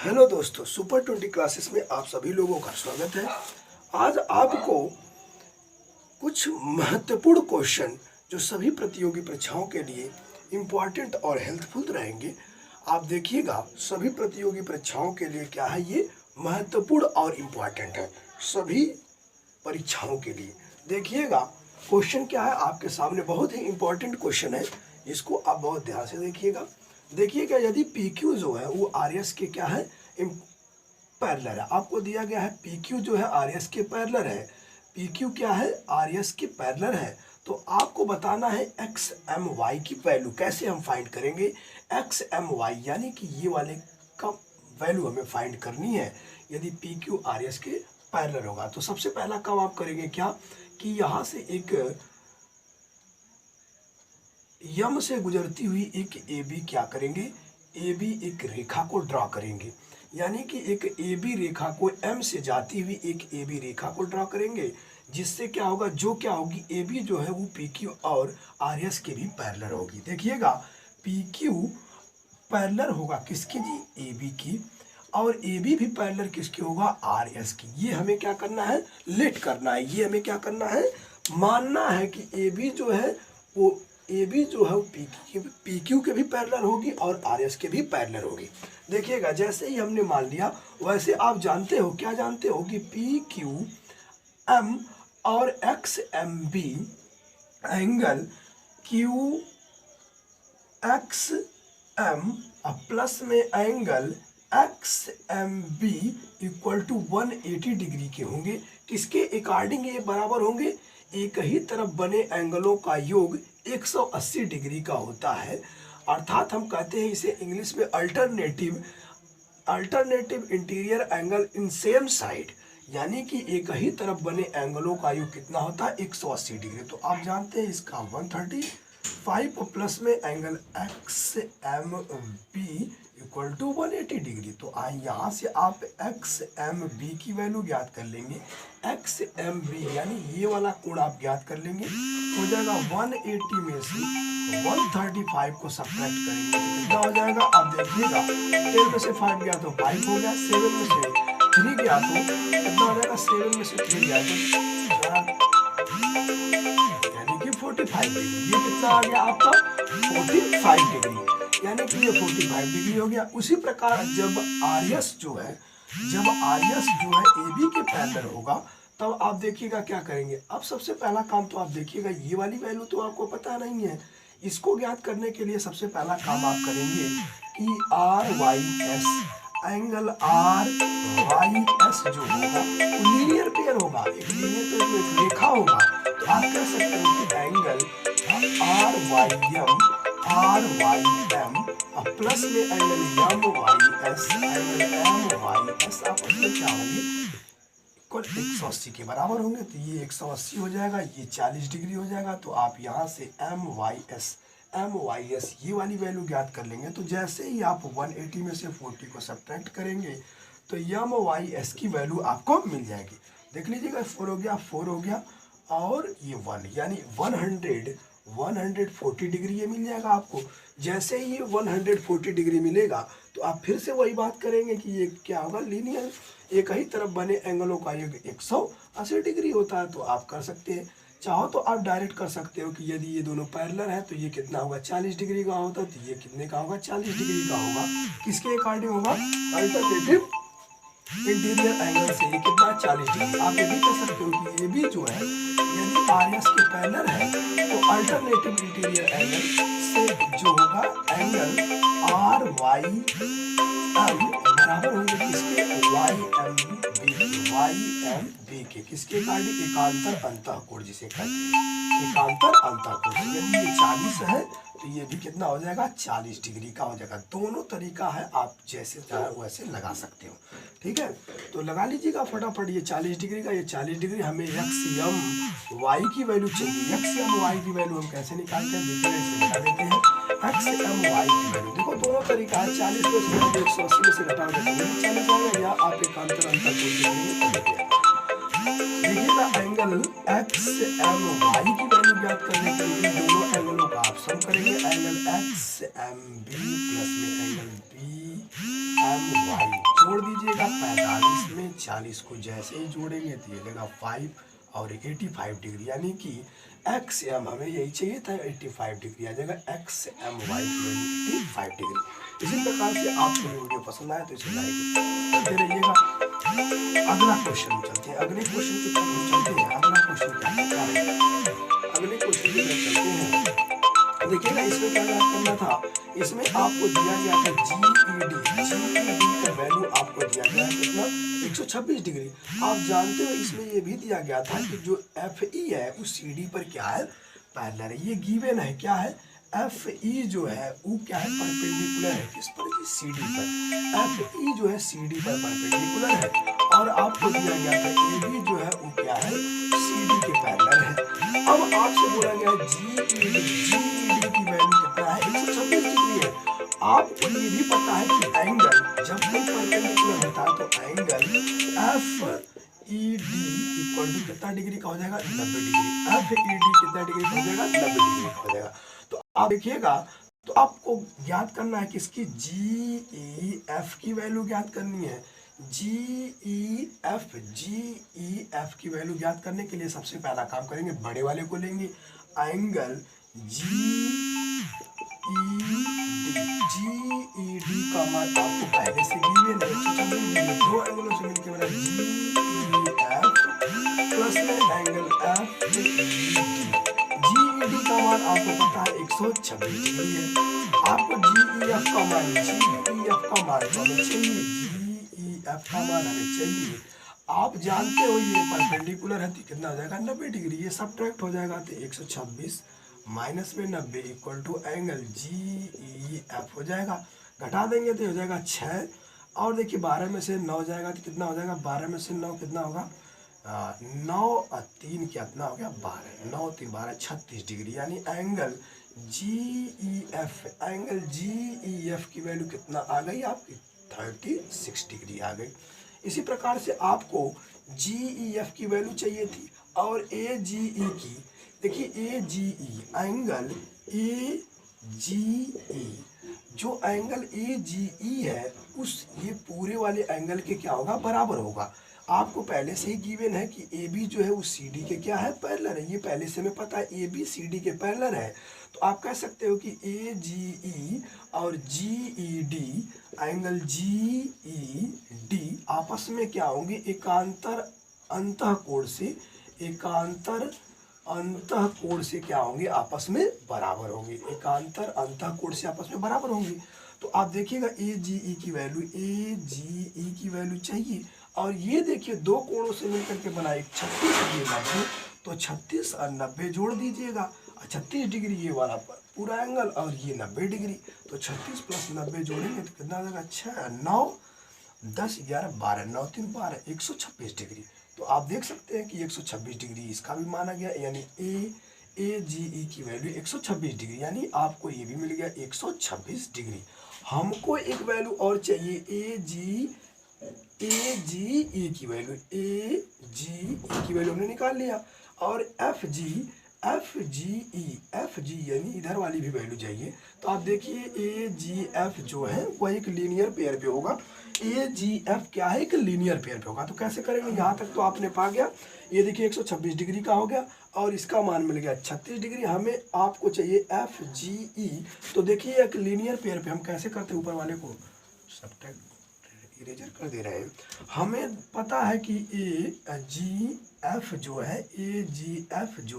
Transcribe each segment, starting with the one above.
Hello दोस्तों, super 20 classes में आप सभी लोगों का स्वागत है। आज आपको कुछ महत्वपूर्ण क्वेश्चन जो सभी प्रतियोगी परीक्षाओं के लिए इम्पॉर्टेंट और हेल्पफुल रहेंगे, आप देखिएगा। सभी प्रतियोगी परीक्षाओं के लिए क्या है, ये महत्वपूर्ण और इम्पॉर्टेंट है सभी परीक्षाओं के लिए। देखिएगा क्वेश्चन क्या है आपके सामने, बहुत ही इम्पॉर्टेंट क्वेश्चन है, इसको आप बहुत ध्यान से देखिएगा। देखिएगा यदि PQ जो है वो RS के क्या है, पैरेलल है। आपको दिया गया है PQ जो है RS के पैरेलल है, PQ क्या है, RS के पैरेलल है। तो आपको बताना है XMY की वैल्यू। कैसे हम फाइंड करेंगे XMY, यानी कि ये वाले का वैल्यू हमें फाइंड करनी है यदि PQ RS के पैरेलल होगा। तो सबसे पहला काम आप करेंगे क्या कि यहाँ से एक यम से गुजरती हुई एक AB क्या करेंगे, AB एक रेखा को ड्रा करेंगे, यानी कि एक AB रेखा को M से जाती हुई एक AB रेखा को ड्रा करेंगे, जिससे क्या होगा, जो क्या होगी, AB जो है वो PQ और RS के भी पैरेलल होगी। देखिएगा PQ पैरेलल होगा किसकी जी, AB की, और AB भी पैरेलल किसकी होगा, RS की। ये हमें क्या करना है, लेट करना है, ये हमें क्या करना है, मानना है कि AB जो है वो PQ के भी पैरेलल होगी और RS के भी पैरेलल होगी। देखिएगा जैसे ही हमने मान लिया, वैसे आप जानते हो, क्या जानते हो कि PQM और XMB एंगल QXM प्लस में angle XMB equal to 180 degree के होंगे। किसके अकॉर्डिंग ये बराबर होंगे, एक ही तरफ बने एंगलों का योग 180 डिग्री का होता है। अर्थात हम कहते हैं इसे इंग्लिश में alternative interior angle in same side, यानी कि एक ही तरफ बने एंगलों का योग कितना होता है, 180 डिग्री। तो आप जानते हैं इसका 135 प्लस में angle XMB equal to 180 degree. तो यहाँ से आप XMB की वैल्यू ज्ञात कर लेंगे। XMB यानी ये वाला कोण आप ज्ञात कर लेंगे, हो जाएगा 180 में से 135 को सब्ट्रैक्ट करेंगे तो कितना हो जाएगा, आप देखिएगा 10 में से 5 गया तो 5 हो गया, 7 में से 3 गया तो कितना हो जाएगा, 7 में से 3 गया तो यानी कि 45 डिग्री। ये कितना आ गया आपका, 45 डिग्री, यानी कि ये 45 डिग्री हो गया। उसी प्रकार जब RS जो है AB के पैरेलल होगा, तब आप देखिएगा क्या करेंगे। अब सबसे पहला काम तो आप देखिएगा, ये वाली वैल्यू तो आपको पता नहीं है, इसको ज्ञात करने के लिए सबसे पहला काम आप करेंगे कि RYS एंगल RYS जो होगा वो लीनियर पेयर होगा, एक लीनियर पेयर में एक रेखा होगा। तो आप कह सकते हो कि एंगल RYM प्लस में एंगल MYS आपस में क्या होंगे, इक्वल 180 के बराबर होंगे। तो ये 180 हो जाएगा, ये 40 डिग्री हो जाएगा। तो आप यहाँ से MYS ये वाली वैल्यू ज्ञात कर लेंगे। तो जैसे ही आप 180 में से 40 को सब्ट्रैक्ट करेंगे तो MYS की वैल्यू आपको मिल जाएगी। देख लीजिएगा 4 हो गया और ये 1, यानी 140 डिग्री ये मिल जाएगा आपको। जैसे ही ये 140 डिग्री मिलेगा तो आप फिर से वही बात करेंगे कि ये क्या होगा, लीनियर, एक ही तरफ बने एंगलों का योग 180 डिग्री होता है। तो आप कर सकते हैं, चाहो तो आप डायरेक्ट कर सकते हो कि यदि ये दोनों पैरेलल है तो ये कितना होगा, 40 डिग्री का होता है, तो ये कितने का होगा, 40 डिग्री का होगा। किसके अकॉर्डिंग होगा, अल्टरनेटिव इंटीरियर एंगल से ये कितना, 40 डिग्री। आप ये भी कह सकते हो कि ये भी जो है यदि RS के पैरेलल है तो अल्टरनेटिव इंटीरियर एंगल से जो होगा एंगल RYM बराबर होंगे किसके, YMB के। किसके अकॉर्डिंग, एकांतर अंतःकोण जिसे कहते हैं, एकांतर अंतःकोण। यदि ये 40 है तो ये भी कितना हो जाएगा, 40 डिग्री का हो जाएगा। दोनों तरीका है, आप जैसे चाहे वैसे लगा सकते हो, ठीक है। तो लगा लीजिएगा फटाफट, ये 40 डिग्री का, ये 40 डिग्री। हमें XMY की वैल्यू चाहिए। XMY की वैल्यू हम कैसे निकालते हैं, देखिए इसे बता देते हैं। XMY की वैल्यू देखो, दोनों तरीका है, 40 में से 180 में से घटा देते हैं 40 आएगा, या आप एकांतर अंतःकोण देखिएगा। एंगल XMY की वैल्यू ज्ञात करने के लिए दोनों एंगलों का आप सम करेंगे angle X M B plus में एंगल बी एम वाई, जोड़ दीजिएगा 45 में 40 को जैसे ही जोड़ेंगे तो ये देगा 5 और 85 डिग्री, यानी कि एक्स एम हमें यही चाहिए था 85 डिग्री आ जाएगा, एक्स एम वाई की 85 डिग्री। इसी प्रकार से आपको वीडियो पसंद आए तो इसे लाइक करते रहिएगा। अगला क्वेश्चन चलते हैं, अगले क्वेश्चन की तरफ हम चलते हैं। अगला क्वेश्चन क्या कहता है, अगले क्वेश्चन की तरफ चलते हैं। देखिए ना, इसमें क्या याद करना था, इसमें आपको दिया गया था जीईडी का वैल्यू आपको दिया गया है कितना, 126 डिग्री। आप जानते हो इसमें ये भी दिया गया था कि जो एफई है उस सीडी पर क्या है, पैरेलल है। ये गिवन है, क्या है, एफई जो है वो क्या है, परपेंडिकुलर है किस पर, सीडी पर। एफई जो है सीडी पर परपेंडिकुलर है और आपको दिया गया था एबी जो है वो क्या है, सीडी के पैरेलल है। अब आपसे बोला गया है जीईडी की वैल्यू कितना है, 126 डिग्री है। आपको ये भी पता है कि एंगल जब कोई परपेंडिकुलर होता है तो एंगल एफईडी इक्वल टू कितना डिग्री का हो जाएगा, 90 डिग्री। एफईडी कितना डिग्री का हो जाएगा, 90 डिग्री का हो जाएगा। तो आप देखिएगा, तो आपको ज्ञात करना है कि इसकी जीईएफ की वैल्यू ज्ञात करनी है। जीईएफ की वैल्यू ज्ञात करने के लिए सबसे पहला काम करेंगे, बड़े वाले को लेंगे, एंगल जीईडी का मान आपको पहले से गिवन है, दो एंगलों से मिलकर बना जीईएफ प्लस में एंगल जीईडी का मान आपको पता है 126 डिग्री है। आपको जीईएफ का मान तो हमें चाहिए, जीईएफ का मान हमें चाहिए। आप जानते हो ये परपेंडिकुलर है तो कितना हो जाएगा, 90 डिग्री। ये सब्ट्रैक्ट हो जाएगा तो 126 माइनस में 90 इक्वल टू एंगल जीईएफ हो जाएगा। घटा देंगे तो हो जाएगा 6 और देखिए 12 में से 9 जाएगा तो कितना हो जाएगा, 12 में से 9 कितना होगा, 9 और 3 कितना हो गया, 12, 9 3 12 36 डिग्री, यानी एंगल जीईएफ की वैल्यू कितना आ गई आपकी, 36 डिग्री आ गई। इसी प्रकार से आपको जीईएफ की वैल्यू चाहिए थी और एजीई की। देखिए एजीई एंगल एजीई, जो एंगल एजीई है उस ये पूरे वाले एंगल के क्या होगा, बराबर होगा। आपको पहले से ही गिवन है कि ए बी जो है वो सी डी के क्या है, पैरेलल है। ये पहले से हमें पता है ए बी सी डी के पैरेलल है। तो आप कह सकते हो कि ए जी ई और G E D, angle G E D आपस में क्या होंगे, एकांतर अंतःकोण से क्या होंगे, आपस में बराबर होंगे। एकांतर अंतःकोण से आपस में बराबर होंगे। तो आप देखिएगा ए जी ई की वैल्यू चाहिए और ये देखिए दो कोणों से मिलकर के बना, एक 36 ये 90, तो 36 और 90 जोड़ दीजिएगा, 36 डिग्री ये वाला पूरा एंगल और ये 90 डिग्री, तो 36 प्लस 90 जोड़ेंगे तो कितना आ जाएगा, 6 9 10 11 12 9 3 12 126 डिग्री। तो आप देख सकते हैं कि 126 डिग्री इसका भी माना गया, यानी ए जी ई की वैल्यू 126 डिग्री, यानी आपको ये भी मिल गया 126 डिग्री। हमको एक वैल्यू और चाहिए ए जी ई की वैल्यू, ए जी ई की वैल्यू हमने निकाल लिया और एफ जी यानी इधर वाली भी वैल्यू चाहिए। तो आप देखिए ए जी एफ जो है वह एक लीनियर पेयर पे होगा। ए जी एफ क्या है, एक लीनियर पेयर पे होगा। तो कैसे करेंगे, यहाँ तक तो आपने पा गया। ये देखिए 126 डिग्री का हो गया और इसका मान मिल गया 36 डिग्री। हमें आपको चाहिए एफ जी ई। तो देखिए एक लीनियर पेयर पे हम कैसे करते हैं, ऊपर वाले को सब्ट्रैक्ट इरेजर कर दे रहे हैं। हमें पता है कि ए जी एफ जो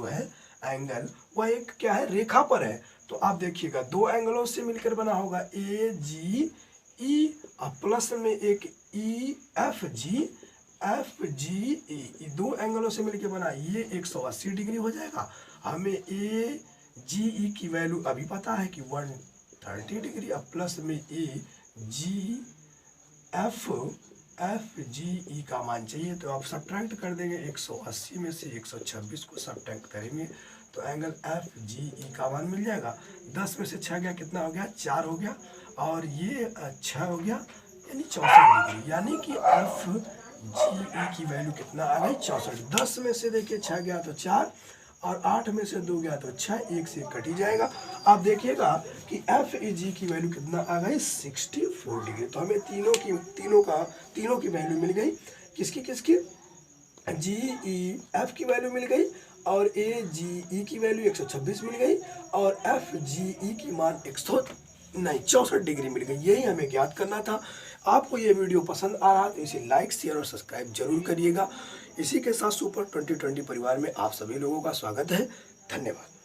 है एंगल वह एक क्या है, रेखा पर है। तो आप देखिएगा दो एंगलों से मिलकर बना होगा ए जी ई और प्लस में एक ई एफ जी ई, दो एंगलों से मिलकर बना, ये 180 डिग्री हो जाएगा। हमें ए जी ई की वैल्यू अभी पता है कि 130 डिग्री और प्लस में ए जी एफ जी ई का मान चाहिए। तो आप सब्ट्रैक्ट कर देंगे, 180 में से 126 को सब्ट्रैक्ट करेंगे तो एंगल एफ जी ई का मान मिल जाएगा। 10 में से 6 गया, कितना हो गया, 4 हो गया और ये 6 हो गया, यानी 64 डिग्री। यानी कि एफ जी ई की वैल्यू कितना आ गई, 64। 10 में से देखिए 6 गया तो 4 और 8 में से 2 गया तो 6, 1 से कट ही जाएगा। आप देखिएगा कि एफ ए जी की वैल्यू कितना आ गई 64 डिग्री। तो हमें तीनों की वैल्यू मिल गई। किसकी जी ई एफ की वैल्यू मिल गई और ए जी ई की वैल्यू 126 मिल गई और एफ जी ई की मान 64 डिग्री मिल गई। यही हमें ज्ञात करना था। आपको ये वीडियो पसंद आ रहा तो इसे लाइक, शेयर और सब्सक्राइब जरूर करिएगा। इसी के साथ सुपर 2020 परिवार में आप सभी लोगों का स्वागत है। धन्यवाद।